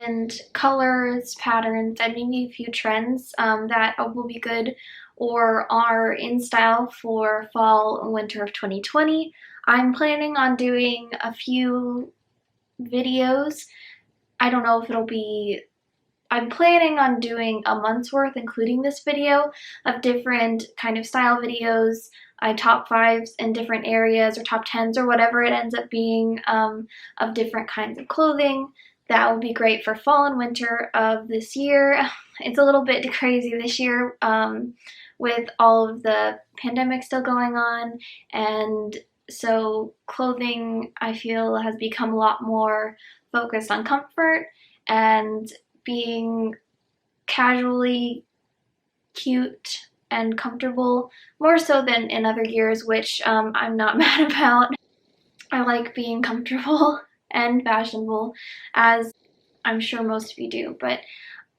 and colors, patterns, and maybe a few trends that will be good or are in style for fall and winter of 2020. I'm planning on doing a few videos. I don't know if it'll be, I'm planning on doing a month's worth, including this video, of different kind of style videos, top fives in different areas or top tens or whatever it ends up being, of different kinds of clothing. That will be great for fall and winter of this year. It's a little bit crazy this year with all of the pandemic still going on, and so clothing, I feel, has become a lot more focused on comfort and being casually cute and comfortable, more so than in other years, which I'm not mad about. I like being comfortable and fashionable, as I'm sure most of you do, but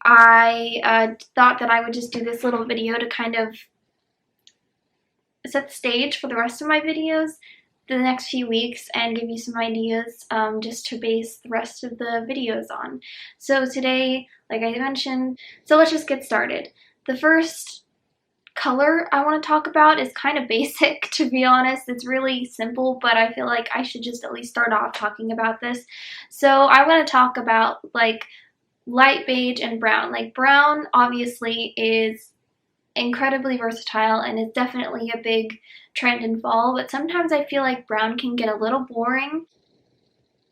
I thought that I would just do this little video to kind of set the stage for the rest of my videos the next few weeks and give you some ideas just to base the rest of the videos on. So today, like I mentioned, so let's just get started. The first color I want to talk about is kind of basic, to be honest. It's really simple, but I feel like I should just at least start off talking about this. So I want to talk about like light beige and brown. Like brown obviously is incredibly versatile and is definitely a big trend in fall, but sometimes I feel like brown can get a little boring.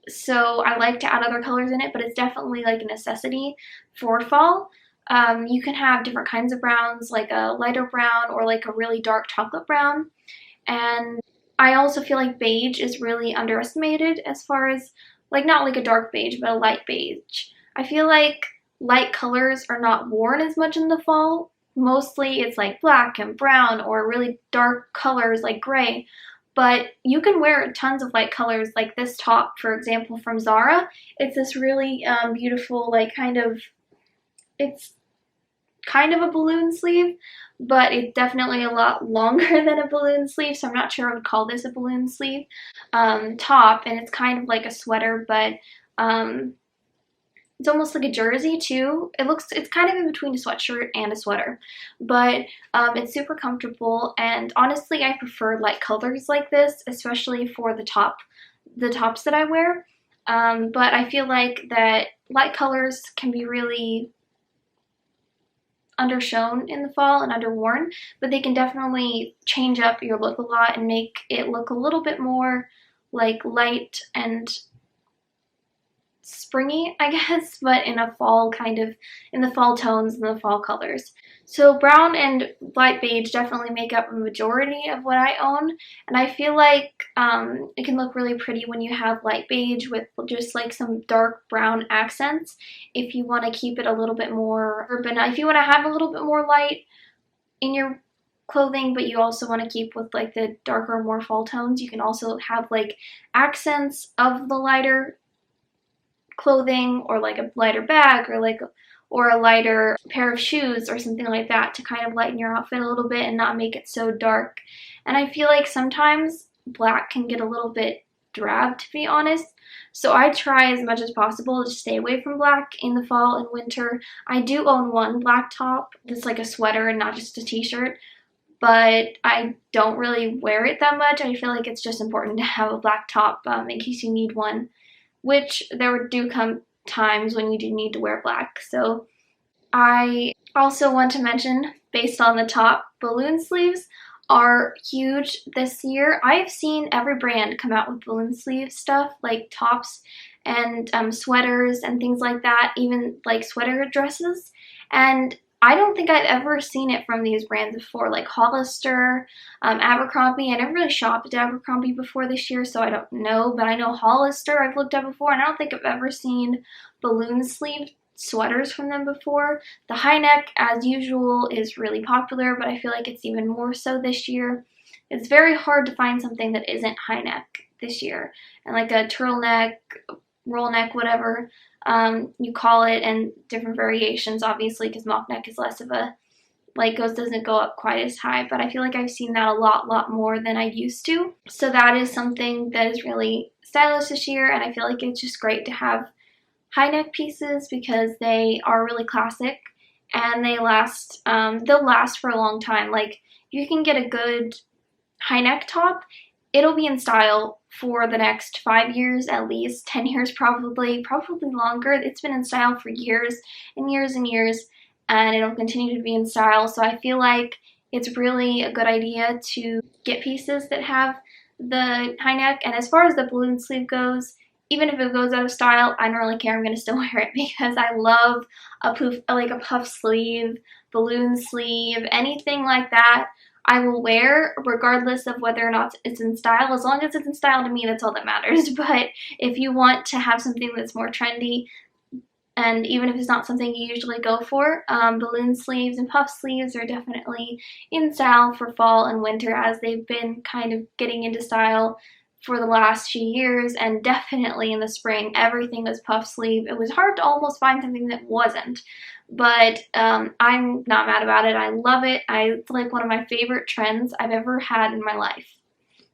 So I like to add other colors in it, but it's definitely like a necessity for fall. You can have different kinds of browns, like a lighter brown or like a really dark chocolate brown. And I also feel like beige is really underestimated as far as, like, not like a dark beige, but a light beige. I feel like light colors are not worn as much in the fall. Mostly it's like black and brown or really dark colors like gray. But you can wear tons of light colors, like this top, for example, from Zara. It's this really beautiful, like it's kind of a balloon sleeve, but it's definitely a lot longer than a balloon sleeve, so I'm not sure I would call this a balloon sleeve top, and it's kind of like a sweater, but it's almost like a jersey too. It's kind of in between a sweatshirt and a sweater, but it's super comfortable, and honestly I prefer light colors like this, especially for the tops that I wear. But I feel like that light colors can be really undershown in the fall and underworn, but they can definitely change up your look a lot and make it look a little bit more like light and springy, I guess, but in a fall in the fall tones and the fall colors. So brown and light beige definitely make up a majority of what I own, and I feel like it can look really pretty when you have light beige with just like some dark brown accents if you want to keep it a little bit more urban. If you want to have a little bit more light in your clothing, but you also want to keep with like the darker, more fall tones, you can also have like accents of the lighter clothing or like a lighter bag or a lighter pair of shoes or something like that to kind of lighten your outfit a little bit and not make it so dark. And I feel like sometimes black can get a little bit drab, to be honest. So I try as much as possible to stay away from black in the fall and winter. I do own one black top that's like a sweater and not just a t-shirt, but I don't really wear it that much. I feel like it's just important to have a black top in case you need one, which there do come times when you do need to wear black. So I also want to mention, based on the top, balloon sleeves are huge this year. I've seen every brand come out with balloon sleeve stuff, like tops and sweaters and things like that, even like sweater dresses. And I don't think I've ever seen it from these brands before, like Hollister, Abercrombie. I never really shopped at Abercrombie before this year, so I don't know, but I know Hollister I've looked at before, and I don't think I've ever seen balloon sleeve sweaters from them before. The high neck, as usual, is really popular, but I feel like it's even more so this year. It's very hard to find something that isn't high neck this year, and like a turtleneck, roll neck, whatever you call it, and different variations, obviously, because mock neck is less of a, doesn't go up quite as high, but I feel like I've seen that a lot more than I used to. So that is something that is really stylish this year, and I feel like it's just great to have high neck pieces because they are really classic and they'll last for a long time. Like, you can get a good high neck top, it'll be in style for the next 5 years at least, 10 years probably, probably longer. It's been in style for years and years and years, and it'll continue to be in style. So I feel like it's really a good idea to get pieces that have the high neck. And as far as the balloon sleeve goes, even if it goes out of style, I don't really care. I'm gonna still wear it because I love a puff sleeve, balloon sleeve, anything like that. I will wear regardless of whether or not it's in style. As long as it's in style, to me, that's all that matters. But if you want to have something that's more trendy, and even if it's not something you usually go for, balloon sleeves and puff sleeves are definitely in style for fall and winter, as they've been kind of getting into style for the last few years. And definitely in the spring, everything was puff sleeve. It was hard to almost find something that wasn't, but I'm not mad about it. I love it. It's like one of my favorite trends I've ever had in my life.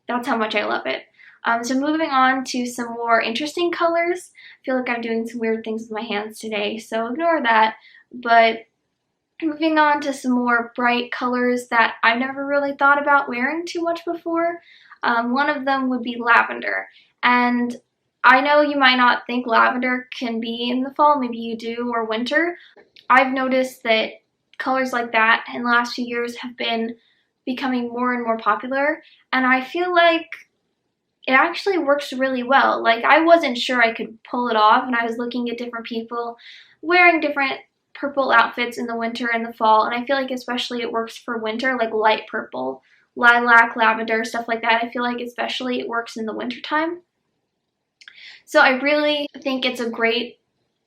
That's how much I love it. So moving on to some more interesting colors. I feel like I'm doing some weird things with my hands today, so ignore that. But moving on to some more bright colors that I've never really thought about wearing too much before. One of them would be lavender. And I know you might not think lavender can be in the fall, maybe you do, or winter. I've noticed that colors like that in the last few years have been becoming more and more popular, and I feel like it actually works really well. Like, I wasn't sure I could pull it off, and I was looking at different people wearing different purple outfits in the winter and the fall, and I feel like especially it works for winter, like light purple, lilac, lavender, stuff like that. I feel like especially it works in the wintertime. So I really think it's a great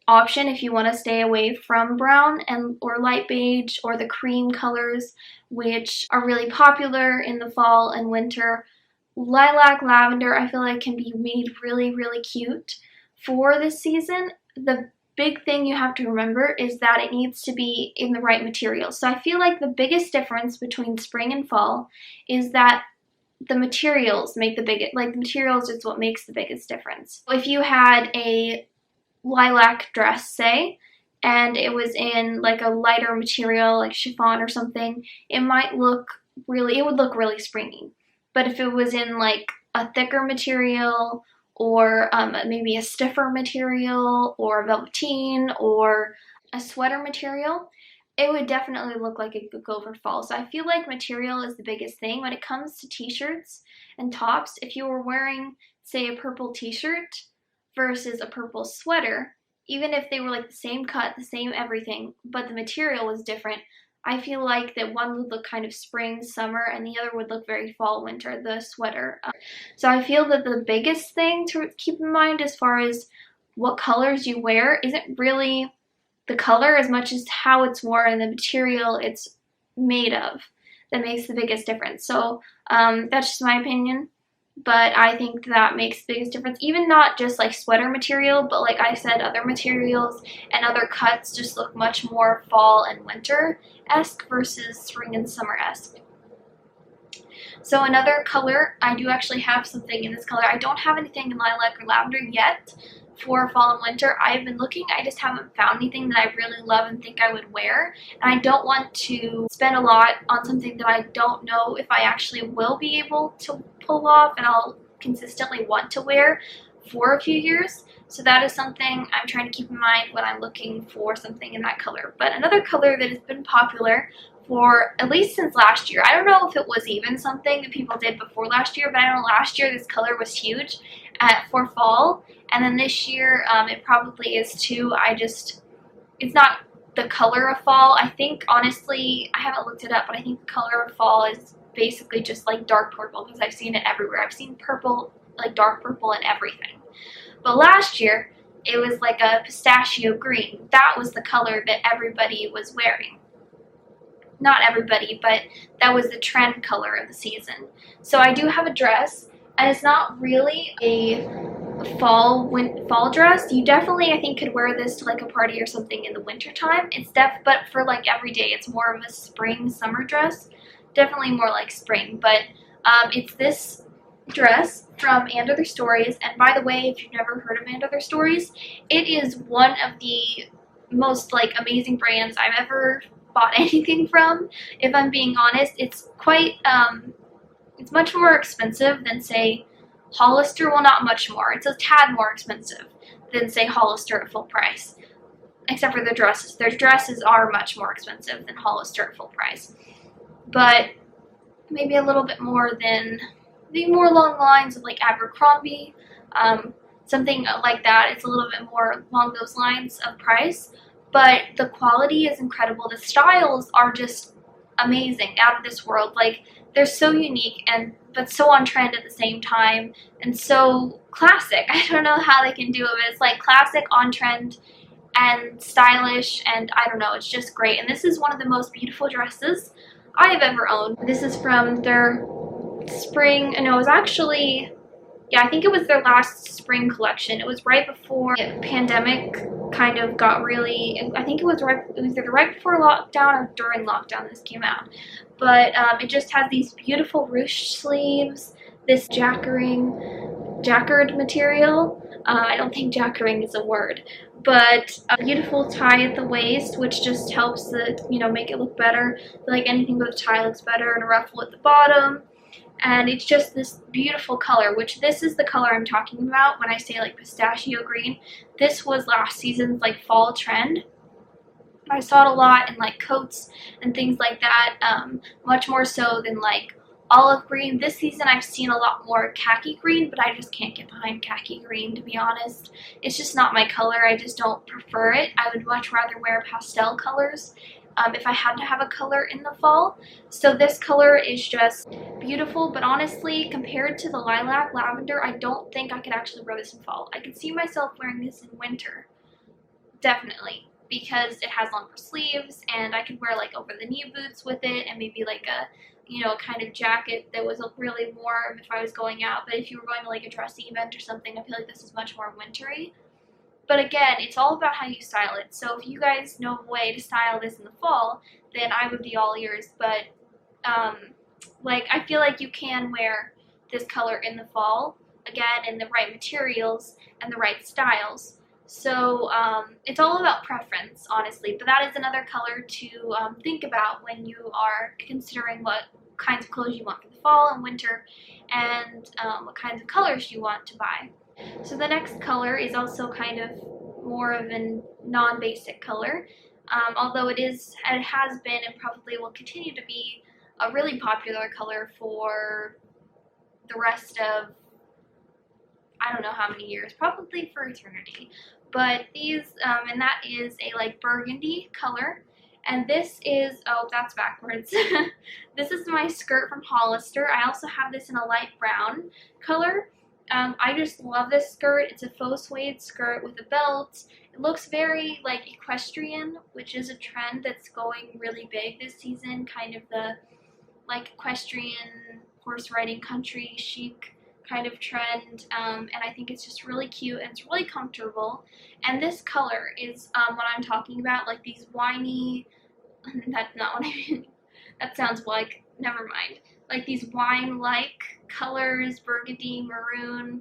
option if you want to stay away from brown or light beige or the cream colors, which are really popular in the fall and winter. Lilac, lavender, I feel like can be made really, really cute for this season. The big thing you have to remember is that it needs to be in the right material. So I feel like the biggest difference between spring and fall is that the materials make the biggest, like the materials is what makes the biggest difference. If you had a lilac dress, say, and it was in like a lighter material like chiffon or something, it would look really springy. But if it was in like a thicker material or maybe a stiffer material or velveteen or a sweater material, it would definitely look like it could go for fall. So I feel like material is the biggest thing when it comes to t-shirts and tops. If you were wearing, say, a purple t-shirt versus a purple sweater, even if they were like the same cut, the same everything, but the material was different, I feel like that one would look kind of spring, summer, and the other would look very fall, winter, the sweater. So I feel that the biggest thing to keep in mind as far as what colors you wear isn't really the color as much as how it's worn and the material it's made of that makes the biggest difference. So that's just my opinion, but I think that makes the biggest difference. Even not just like sweater material, but like I said, other materials and other cuts just look much more fall and winter-esque versus spring and summer-esque. So another color, I do actually have something in this color. I don't have anything in lilac or lavender yet for fall and winter. I've been looking, I just haven't found anything that I really love and think I would wear. And I don't want to spend a lot on something that I don't know if I actually will be able to pull off and I'll consistently want to wear for a few years. So that is something I'm trying to keep in mind when I'm looking for something in that color. But another color that has been popular for at least since last year, I don't know if it was even something that people did before last year, but I know last year this color was huge for fall, and then this year it probably is too. It's not the color of fall. I think, honestly, I haven't looked it up, but I think the color of fall is basically just like dark purple, because I've seen it everywhere. I've seen purple, like dark purple and everything. But last year, it was like a pistachio green. That was the color that everybody was wearing. Not everybody, but that was the trend color of the season. So I do have a dress, and it's not really a fall dress. You definitely, I think, could wear this to like a party or something in the winter time. But for like every day, it's more of a spring summer dress. Definitely more like spring, but it's this dress from And Other Stories, and by the way, if you've never heard of And Other Stories, it is one of the most like amazing brands I've ever bought anything from. If I'm being honest, it's quite it's much more expensive than say Hollister. Well, not much more. It's a tad more expensive than say Hollister at full price, except for their dresses. Their dresses are much more expensive than Hollister at full price, but maybe a little bit more than, maybe more along the lines of like Abercrombie, something like that. It's a little bit more along those lines of price, but the quality is incredible. The styles are just amazing, out of this world. Like, they're so unique and but so on trend at the same time, and so classic. I don't know how they can do it, but it's like classic, on trend, and stylish, and I don't know, it's just great. And this is one of the most beautiful dresses I have ever owned. This is from their spring, no, it was actually, yeah, I think it was their last spring collection. It was right before the pandemic kind of got really, I think it was either right before lockdown or during lockdown this came out. But it just has these beautiful ruched sleeves, this jacquard material. I don't think jackering is a word, but a beautiful tie at the waist, which just helps the, make it look better. Like anything with a tie looks better, and a ruffle at the bottom. And it's just this beautiful color, which this is the color I'm talking about when I say like pistachio green. This was last season's like fall trend. I saw it a lot in like coats and things like that, much more so than like olive green. This season I've seen a lot more khaki green, but I just can't get behind khaki green, to be honest. It's just not my color. I just don't prefer it. I would much rather wear pastel colors if I had to have a color in the fall. So this color is just beautiful, but honestly, compared to the lilac lavender, I don't think I could actually wear this in fall. I could see myself wearing this in winter, definitely, because it has longer sleeves, and I could wear like over the knee boots with it, and maybe like a kind of jacket that was really warm if I was going out. But if you were going to like a dressy event or something, I feel like this is much more wintry. But again, it's all about how you style it. So if you guys know a way to style this in the fall, then I would be all ears. But like, I feel like you can wear this color in the fall, again, in the right materials and the right styles. So it's all about preference, honestly. But that is another color to think about when you are considering what kinds of clothes you want for the fall and winter, and what kinds of colors you want to buy. So the next color is also kind of more of a non-basic color, although it has been and probably will continue to be a really popular color for the rest of, I don't know how many years, probably for eternity. But these, and that is a like burgundy color. And this is, oh, that's backwards. This is my skirt from Hollister. I also have this in a light brown color. I just love this skirt. It's a faux suede skirt with a belt. It looks very like equestrian, which is a trend that's going really big this season, kind of the like equestrian, horse riding, country chic kind of trend, and I think it's just really cute and it's really comfortable. And this color is what I'm talking about, like these winey, that's not what I mean, that sounds like, never mind, like these wine-like colors, burgundy, maroon,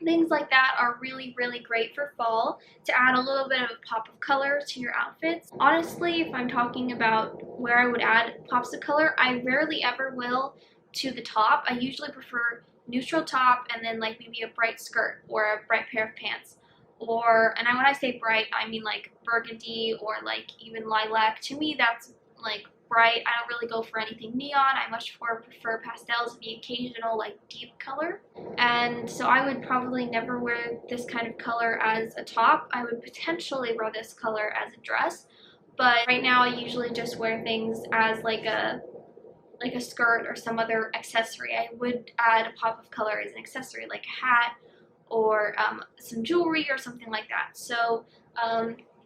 things like that are really, really great for fall to add a little bit of a pop of color to your outfits. Honestly, if I'm talking about where I would add pops of color, I rarely ever will to the top. I usually prefer neutral top and then like maybe a bright skirt or a bright pair of pants. Or, and when I say bright, I mean like burgundy or like even lilac. To me, that's like bright. I don't really go for anything neon. I much more prefer pastels and the occasional like deep color. And so I would probably never wear this kind of color as a top. I would potentially wear this color as a dress. But right now I usually just wear things as like a skirt or some other accessory. I would add a pop of color as an accessory, like a hat or some jewelry or something like that. So,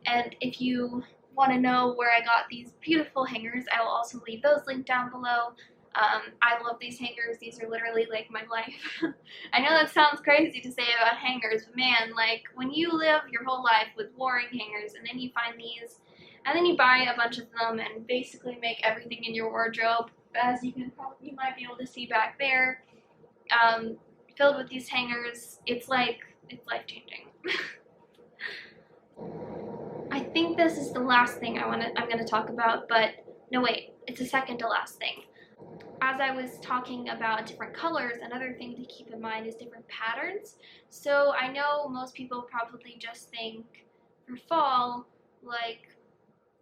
and if you want to know where I got these beautiful hangers, I will also leave those linked down below. I love these hangers. These are literally like my life. I know that sounds crazy to say about hangers, but man, like when you live your whole life with warring hangers and then you find these and then you buy a bunch of them and basically make everything in your wardrobe, as you might be able to see back there, filled with these hangers. It's life-changing. I think this is the last thing I'm gonna talk about, but no, wait, it's the second to last thing. As I was talking about different colors, another thing to keep in mind is different patterns. So I know most people probably just think for fall, like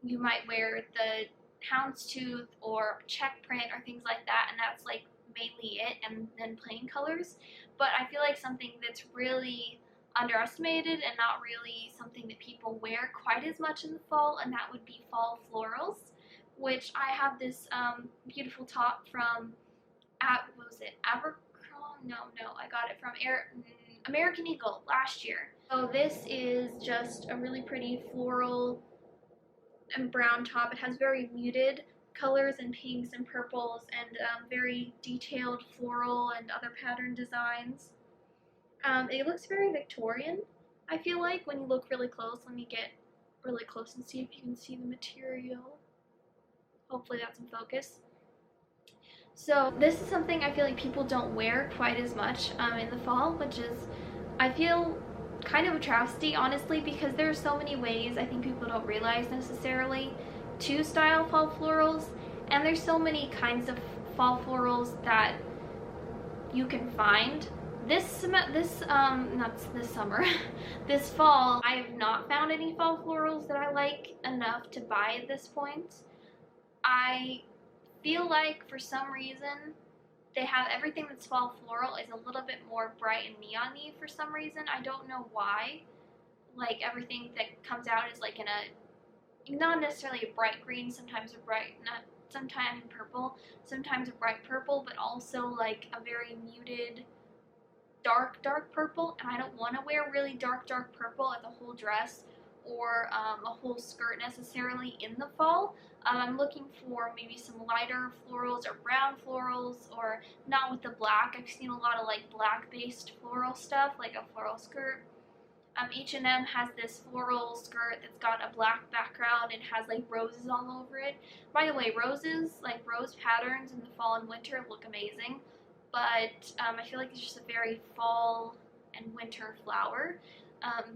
you might wear the houndstooth or check print or things like that, and that's like mainly it, and then plain colors. But I feel like something that's really underestimated and not really something that people wear quite as much in the fall, and that would be fall florals, which I have this beautiful top from, what was it, Abercrombie? No, I got it from American Eagle last year. So this is just a really pretty floral and brown top. It has very muted colors and pinks and purples and very detailed floral and other pattern designs. It looks very Victorian, I feel like, when you look really close. Let me get really close and see if you can see the material. Hopefully that's in focus. So this is something I feel like people don't wear quite as much in the fall, which is, I feel, kind of a travesty, honestly, because there are so many ways I think people don't realize necessarily to style fall florals, and there's so many kinds of fall florals that you can find. Not this summer, this fall, I have not found any fall florals that I like enough to buy at this point. I feel like for some reason they have everything that's fall floral is a little bit more bright and neon-y for some reason. I don't know why. Like everything that comes out is like in a, not necessarily a bright green, sometimes sometimes purple, sometimes a bright purple, but also like a very muted dark purple, and I don't want to wear really dark purple as a whole dress or a whole skirt necessarily in the fall. I'm looking for maybe some lighter florals or brown florals, or not with the black. I've seen a lot of like black based floral stuff, like a floral skirt. H&M has this floral skirt that's got a black background and has like roses all over it. By the way, roses, like rose patterns in the fall and winter, look amazing, but I feel like it's just a very fall and winter flower.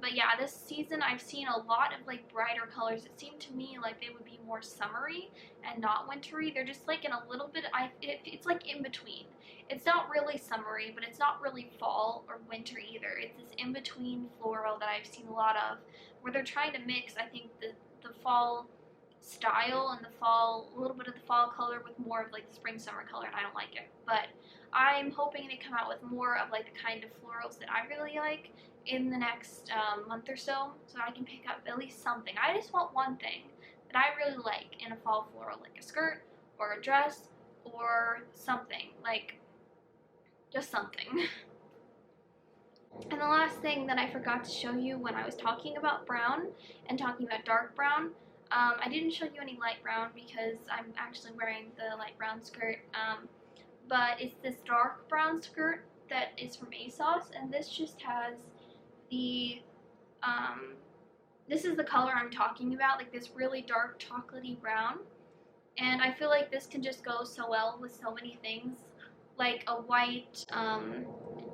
But yeah, this season I've seen a lot of like brighter colors. It seemed to me like they would be more summery and not wintry. They're just like in a little bit, it's like in between. It's not really summery, but it's not really fall or winter either. It's this in between floral that I've seen a lot of, where they're trying to mix, I think, the fall style and a little bit of the fall color with more of like the spring summer color, and I don't like it. But I'm hoping to come out with more of like the kind of florals that I really like in the next month or so I can pick up at least something. I just want one thing that I really like in a fall floral, like a skirt or a dress or something, like just something. And the last thing that I forgot to show you when I was talking about brown and talking about dark brown, I didn't show you any light brown because I'm actually wearing the light brown skirt, but it's this dark brown skirt that is from ASOS, and this just has the, this is the color I'm talking about, like this really dark chocolatey brown, and I feel like this can just go so well with so many things, like a white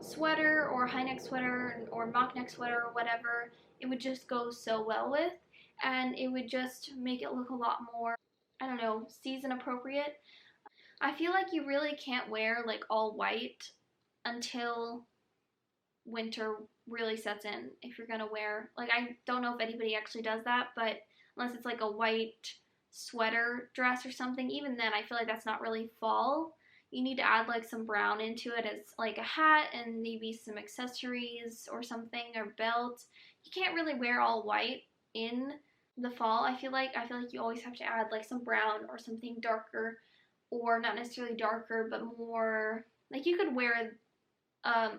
sweater or high neck sweater or mock neck sweater or whatever. It would just go so well with, and it would just make it look a lot more, I don't know, season appropriate. I feel like you really can't wear like all white until winter really sets in if you're gonna wear, like, I don't know if anybody actually does that, but unless it's like a white sweater dress or something, even then I feel like that's not really fall. You need to add like some brown into it as like a hat and maybe some accessories or something, or belt. You can't really wear all white in the fall. I feel like you always have to add like some brown or something darker, or not necessarily darker but more, like you could wear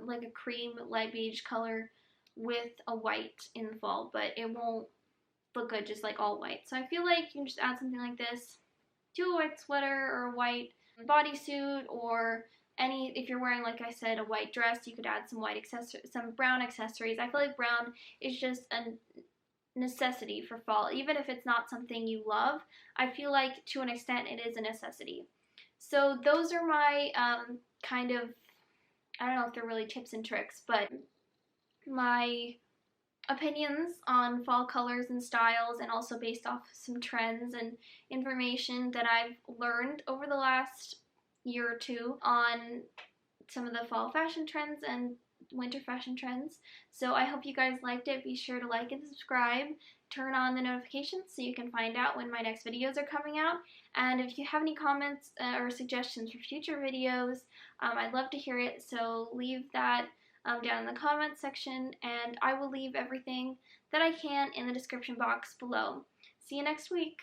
like a cream light beige color with a white in the fall, but it won't look good just like all white. So I feel like you can just add something like this to a white sweater or a white bodysuit, or any, if you're wearing, like I said, a white dress, you could add some brown accessories. I feel like brown is just a necessity for fall, even if it's not something you love. I feel like to an extent it is a necessity. So those are my kind of, I don't know if they're really tips and tricks, but my opinions on fall colors and styles, and also based off some trends and information that I've learned over the last year or two on some of the fall fashion trends and winter fashion trends. So I hope you guys liked it. Be sure to like and subscribe. Turn on the notifications so you can find out when my next videos are coming out. And if you have any comments or suggestions for future videos, I'd love to hear it. So leave that down in the comments section, and I will leave everything that I can in the description box below. See you next week.